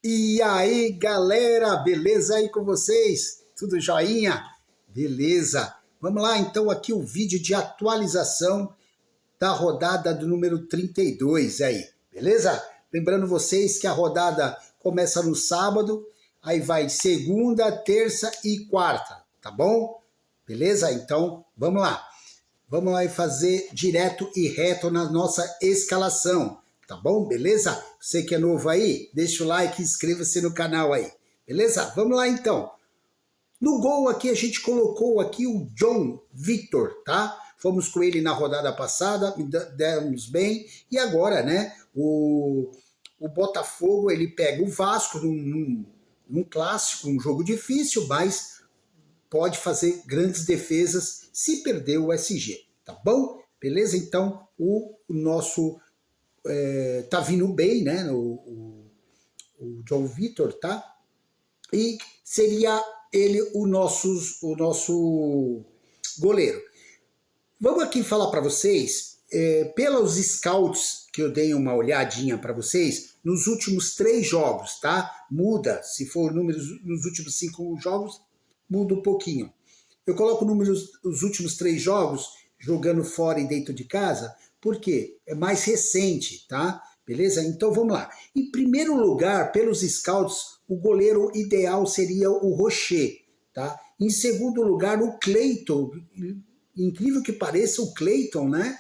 E aí, galera, beleza aí com vocês? Tudo joinha? Beleza. Vamos lá, então, aqui o vídeo de atualização da rodada do número 32 aí, beleza? Lembrando vocês que a rodada começa no sábado, aí vai segunda, terça e quarta, tá bom? Beleza? Então, vamos lá. Vamos lá e fazer direto e reto na nossa escalação, tá bom? Beleza? Você que é novo aí, deixa o like e inscreva-se no canal aí, beleza? Vamos lá então. No gol aqui a gente colocou aqui o João Vitor, tá? Fomos com ele na rodada passada, demos bem, e agora, né, o Botafogo, ele pega o Vasco num clássico, um jogo difícil, mas pode fazer grandes defesas se perder o SG, tá bom? Beleza? Então, o nosso tá vindo bem, né? O João Vitor, tá? E seria ele o nosso goleiro. Vamos aqui falar para vocês, pelos scouts que eu dei uma olhadinha para vocês, nos últimos 3 jogos, tá? Muda, se for números nos últimos 5 jogos, muda um pouquinho. Eu coloco números os últimos 3 jogos, jogando fora e dentro de casa, porque é mais recente, tá? Beleza? Então vamos lá. Em primeiro lugar, pelos scouts, o goleiro ideal seria o Rocher, tá? Em segundo lugar, o Cleiton. Incrível que pareça, o Cleiton, né?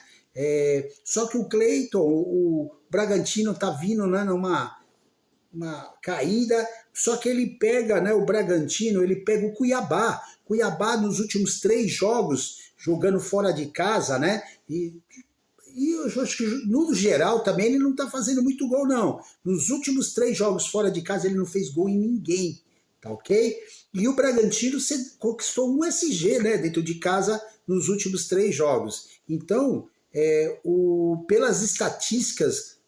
Só que o Cleiton, o Bragantino tá vindo, né, numa caída, só que ele pega, né, o Bragantino, ele pega o Cuiabá. Cuiabá nos últimos 3 jogos, jogando fora de casa, né? E eu acho que no geral também ele não tá fazendo muito gol, não. Nos últimos 3 jogos fora de casa ele não fez gol em ninguém, tá ok? E o Bragantino conquistou um SG, né, dentro de casa nos últimos 3 jogos. Então, pelas estatísticas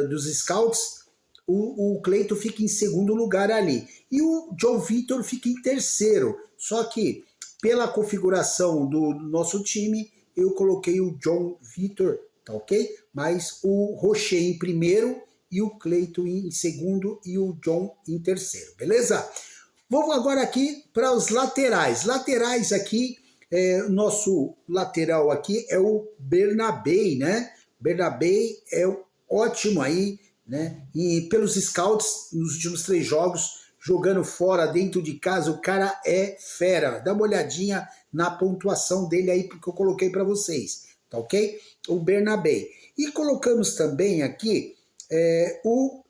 dos scouts, o Cleiton fica em segundo lugar ali. E o João Vitor fica em terceiro. Só que, pela configuração do nosso time, eu coloquei o João Vitor, tá ok? Mas o Rocher em primeiro, e o Cleiton em segundo, e o John em terceiro, beleza? Vamos agora aqui para os laterais. Laterais aqui, nosso lateral aqui é o Bernabei, né? Bernabei é ótimo aí, né? E pelos scouts, nos últimos 3 jogos, jogando fora, dentro de casa, o cara é fera. Dá uma olhadinha na pontuação dele aí, porque eu coloquei para vocês, tá ok? O Bernabei. E colocamos também aqui o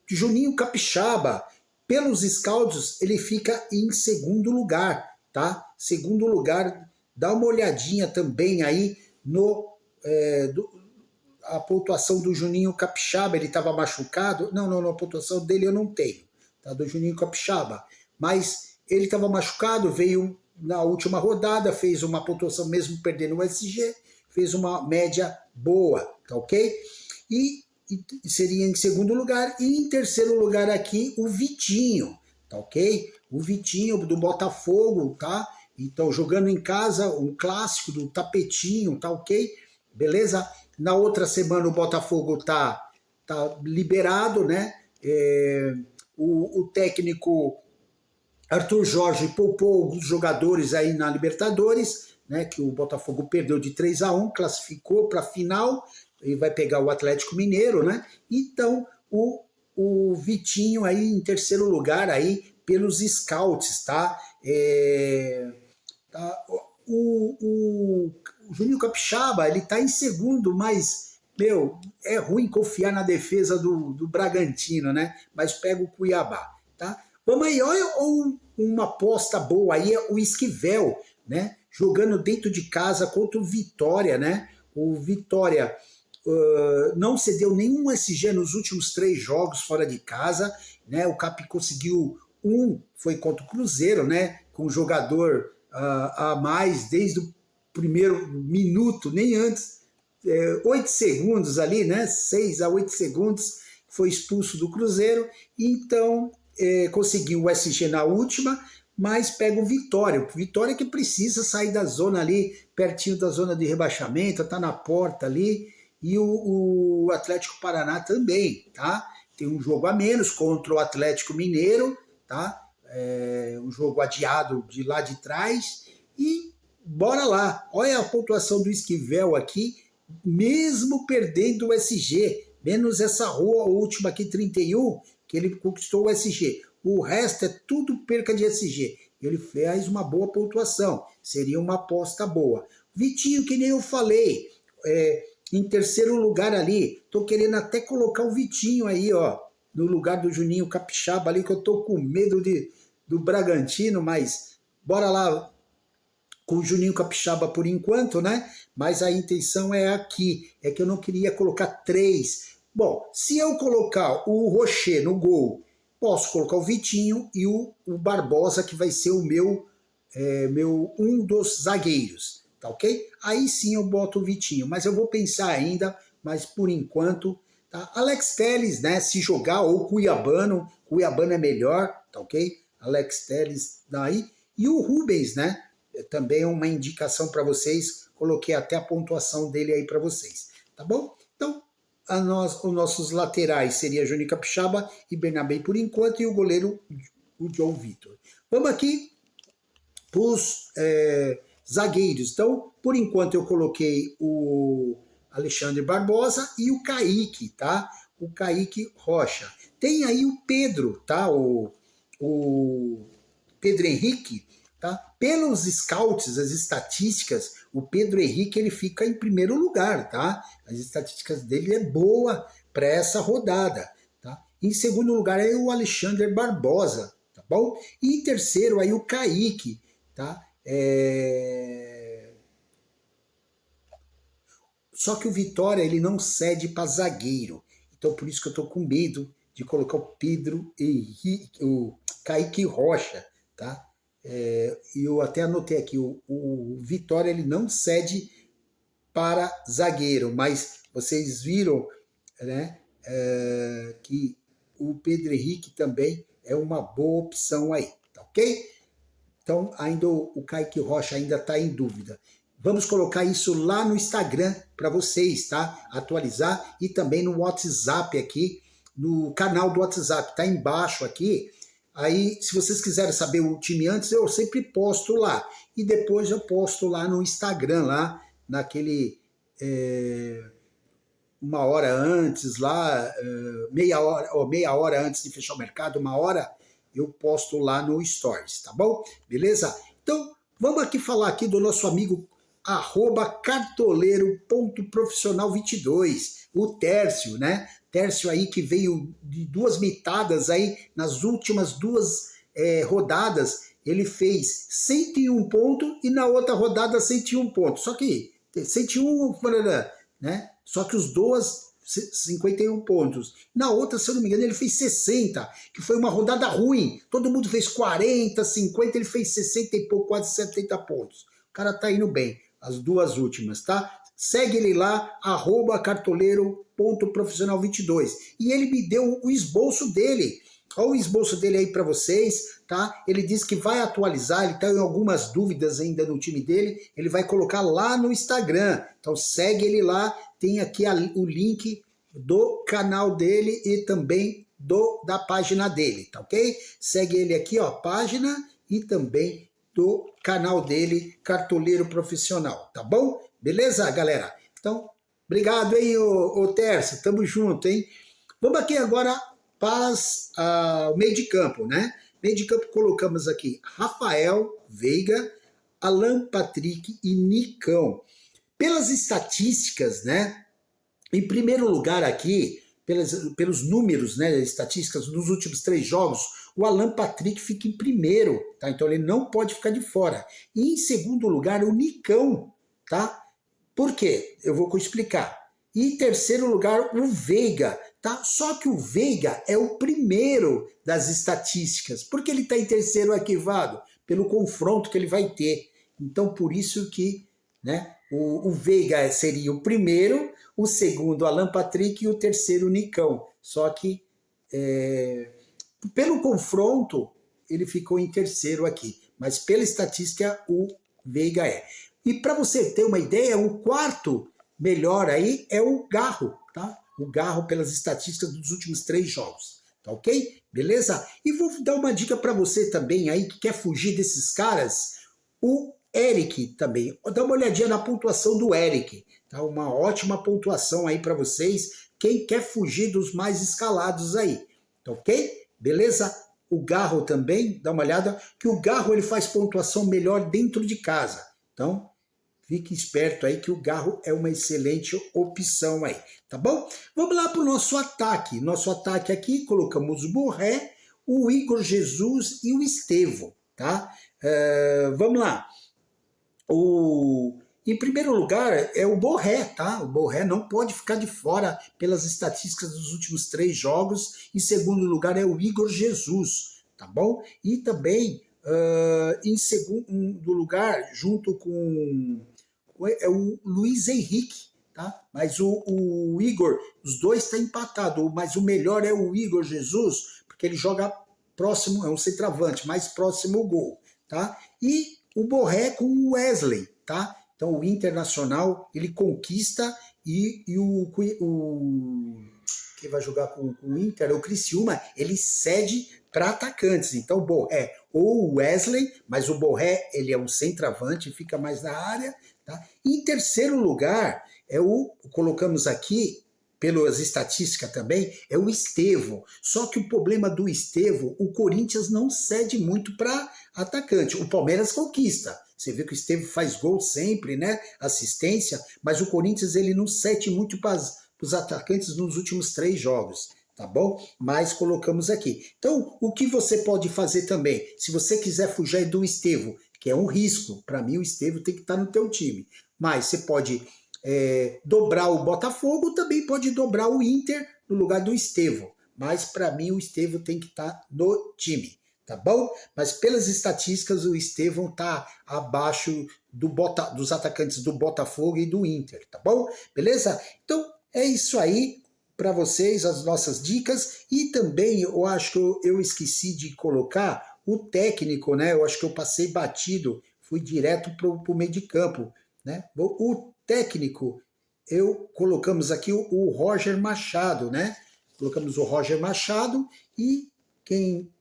Juninho Capixaba. Pelos scouts, ele fica em segundo lugar, tá? Segundo lugar, dá uma olhadinha também aí a pontuação do Juninho Capixaba. Ele estava machucado. Não, a pontuação dele eu não tenho, tá? Do Juninho Capixaba. Mas ele estava machucado, veio na última rodada, fez uma pontuação mesmo perdendo o SG, fez uma média boa, tá ok? E seria em segundo lugar. E em terceiro lugar aqui, o Vitinho, tá ok? O Vitinho do Botafogo, tá? Então, jogando em casa, um clássico do tapetinho, tá ok? Beleza? Na outra semana o Botafogo tá liberado, né? O técnico Arthur Jorge poupou alguns jogadores aí na Libertadores, né, que o Botafogo perdeu de 3-1, classificou para a final, e vai pegar o Atlético Mineiro, né? Então, o Vitinho aí em terceiro lugar aí pelos scouts, tá? O Juninho Capixaba, ele tá em segundo, mas, é ruim confiar na defesa do Bragantino, né? Mas pega o Cuiabá, tá? Vamos aí, olha uma aposta boa aí, é o Esquivel, né? Jogando dentro de casa contra o Vitória, né? O Vitória não cedeu nenhum SG nos últimos 3 jogos fora de casa, né? O Cap conseguiu foi contra o Cruzeiro, né? Com um jogador a mais desde o primeiro minuto, nem antes, 8 segundos ali, né? 6 a 8 segundos, foi expulso do Cruzeiro, então conseguiu o SG na última, mas pega o Vitória. O Vitória que precisa sair da zona ali, pertinho da zona de rebaixamento, tá na porta ali, e o Atlético Paraná também, tá? tem um jogo a menos contra o Atlético Mineiro, tá? Um jogo adiado de lá de trás. E bora lá. Olha a pontuação do Esquivel aqui, mesmo perdendo o SG, menos essa rua última aqui, 31, que ele conquistou o SG. O resto é tudo perca de SG. Ele fez uma boa pontuação, seria uma aposta boa. Vitinho, que nem eu falei, em terceiro lugar ali, tô querendo até colocar o Vitinho aí, ó, no lugar do Juninho Capixaba ali, que eu tô com medo do Bragantino, mas bora lá com o Juninho Capixaba por enquanto, né? Mas a intenção é aqui, é que eu não queria colocar 3. Bom, se eu colocar o Rocher no gol, posso colocar o Vitinho e o Barbosa, que vai ser o meu um dos zagueiros, tá ok? Aí sim eu boto o Vitinho, mas eu vou pensar ainda, mas por enquanto, tá? Alex Telles, né, se jogar, ou Cuiabano é melhor, tá ok? Alex Telles daí, e o Rubens, né, também é uma indicação para vocês, coloquei até a pontuação dele aí para vocês, tá bom? Então, os nossos laterais seria Juninho Capixaba e Bernabé por enquanto, e o goleiro, o João Vitor. Vamos aqui para os zagueiros. Então, por enquanto eu coloquei o Alexandre Barbosa e o Kaique, tá? O Kaique Rocha. Tem aí o Pedro, tá? O Pedro Henrique, tá? Pelos scouts, as estatísticas, o Pedro Henrique ele fica em primeiro lugar, tá? As estatísticas dele é boa para essa rodada, tá? Em segundo lugar é o Alexandre Barbosa, tá bom? E em terceiro aí o Kaique, tá? Só que o Vitória ele não cede para zagueiro, então por isso que eu tô com medo de colocar o Pedro Henrique, o Kaique Rocha, tá? E eu até anotei aqui, o Vitória ele não cede para zagueiro, mas vocês viram, né, que o Pedro Henrique também é uma boa opção aí, tá ok? Então ainda o Kaique Rocha ainda está em dúvida. Vamos colocar isso lá no Instagram para vocês, tá? Atualizar, e também no WhatsApp aqui, no canal do WhatsApp, tá embaixo aqui. Aí, se vocês quiserem saber o time antes, eu sempre posto lá. E depois eu posto lá no Instagram, lá naquele uma hora antes, lá, meia hora antes de fechar o mercado, uma hora, eu posto lá no Stories, tá bom? Beleza? Então, vamos aqui falar aqui do nosso amigo @cartoleiro.profissional22, o Tércio, né? Tércio aí que veio de 2 mitadas aí nas últimas 2 rodadas, ele fez 101 pontos e na outra rodada 101 pontos. Só que 101, né? Só que os dois 51 pontos. Na outra, se eu não me engano, ele fez 60, que foi uma rodada ruim. Todo mundo fez 40, 50, ele fez 60 e pouco, quase 70 pontos. O cara tá indo bem, as 2 últimas, tá? Segue ele lá, @cartoleiro.profissional22. E ele me deu o esboço dele. Olha o esboço dele aí para vocês, tá? Ele disse que vai atualizar, ele tá em algumas dúvidas ainda no time dele, ele vai colocar lá no Instagram. Então segue ele lá, tem aqui o link do canal dele e também da página dele, tá ok? Segue ele aqui, ó, página e também do canal dele, Cartoleiro Profissional, tá bom? Beleza, galera? Então, obrigado, hein, ô Tércio, tamo junto, hein? Vamos aqui agora para o meio de campo, né? Meio de campo colocamos aqui Rafael Veiga, Alan Patrick e Nicão. Pelas estatísticas, né? Em primeiro lugar aqui, pelos números, né, estatísticas dos últimos 3 jogos, o Alan Patrick fica em primeiro, tá? Então ele não pode ficar de fora. E em segundo lugar, o Nicão, tá? Por quê? Eu vou explicar. E em terceiro lugar, o Veiga, tá? Só que o Veiga é o primeiro das estatísticas. Por que ele está em terceiro arquivado? Pelo confronto que ele vai ter. Então, por isso que, né, o Veiga seria o primeiro, o segundo Alan Patrick e o terceiro Nicão. Só que, pelo confronto, ele ficou em terceiro aqui. Mas pela estatística, o Veiga é. E para você ter uma ideia, o quarto melhor aí é o Garro, tá? o Garro pelas estatísticas dos últimos 3 jogos. Tá ok? Beleza? E vou dar uma dica para você também aí que quer fugir desses caras. O Eric também. Dá uma olhadinha na pontuação do Eric. Tá? Uma ótima pontuação aí para vocês. Quem quer fugir dos mais escalados aí. Tá ok? Beleza? O Garro também, dá uma olhada, que o Garro ele faz pontuação melhor dentro de casa. Então, fique esperto aí que o Garro é uma excelente opção aí, tá bom? Vamos lá para o nosso ataque. Nosso ataque aqui, colocamos o Borré, o Igor Jesus e o Estevão, tá? Vamos lá. Em primeiro lugar é o Borré, tá? O Borré não pode ficar de fora pelas estatísticas dos últimos 3 jogos. Em segundo lugar é o Igor Jesus, tá bom? E também em segundo lugar, junto com o Luiz Henrique, tá? Mas o Igor, os dois estão empatados, mas o melhor é o Igor Jesus, porque ele joga próximo, é um centroavante, mais próximo ao gol, tá? E o Borré com o Wesley, tá? Então o Internacional, ele conquista e quem vai jogar com o Inter, o Criciúma, ele cede para atacantes. Então o Borré ou o Wesley, mas o Borré, ele é um centroavante, fica mais na área, tá? Em terceiro lugar, colocamos aqui, pelas estatísticas também, é o Estevão. Só que o problema do Estevão, o Corinthians não cede muito para atacante. O Palmeiras conquista. Você vê que o Estevão faz gol sempre, né? Assistência, mas o Corinthians ele não cede muito para os atacantes nos últimos 3 jogos, tá bom? Mas colocamos aqui. Então, o que você pode fazer também? Se você quiser fugir do Estevão, que é um risco, para mim o Estevão tem que estar no teu time. Mas você pode dobrar o Botafogo, também pode dobrar o Inter no lugar do Estevão. Mas para mim o Estevão tem que estar no time, tá bom? Mas pelas estatísticas o Estevão está abaixo dos atacantes do Botafogo e do Inter, tá bom? Beleza? Então é isso aí para vocês, as nossas dicas. E também eu acho que eu esqueci de colocar o técnico, né? Eu acho que eu passei batido, fui direto para o meio de campo, né? O técnico, colocamos aqui o Roger Machado, né? Colocamos o Roger Machado e quem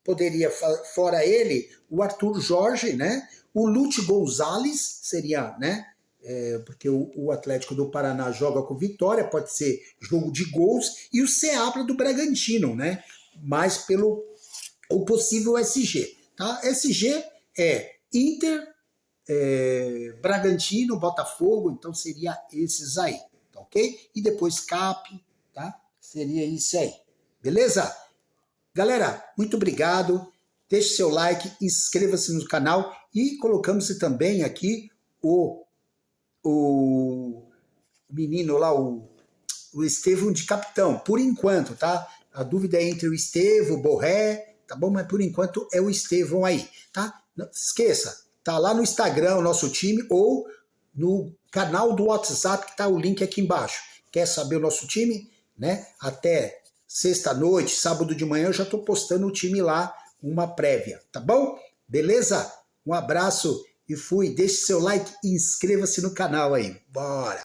poderia, fora ele, o Arthur Jorge, né? O Lute Gonzalez seria, né? Porque o Atlético do Paraná joga com Vitória, pode ser jogo de gols, e o Seabra do Bragantino, né? Mas pelo o possível SG, tá? SG é Inter, Bragantino, Botafogo, então seria esses aí, tá ok? E depois CAP, tá? Seria isso aí, beleza? Galera, muito obrigado, deixe seu like, inscreva-se no canal e colocamos também aqui o menino lá, o Estevão de capitão, por enquanto, tá? A dúvida é entre o Estevão, o Borré, tá bom? Mas por enquanto é o Estevão aí, tá? Não se esqueça, tá lá no Instagram o nosso time ou no canal do WhatsApp que tá o link aqui embaixo. Quer saber o nosso time? Né? Até sexta-noite, sábado de manhã eu já tô postando o time lá, uma prévia, tá bom? Beleza? Um abraço e fui. Deixe seu like e inscreva-se no canal aí. Bora!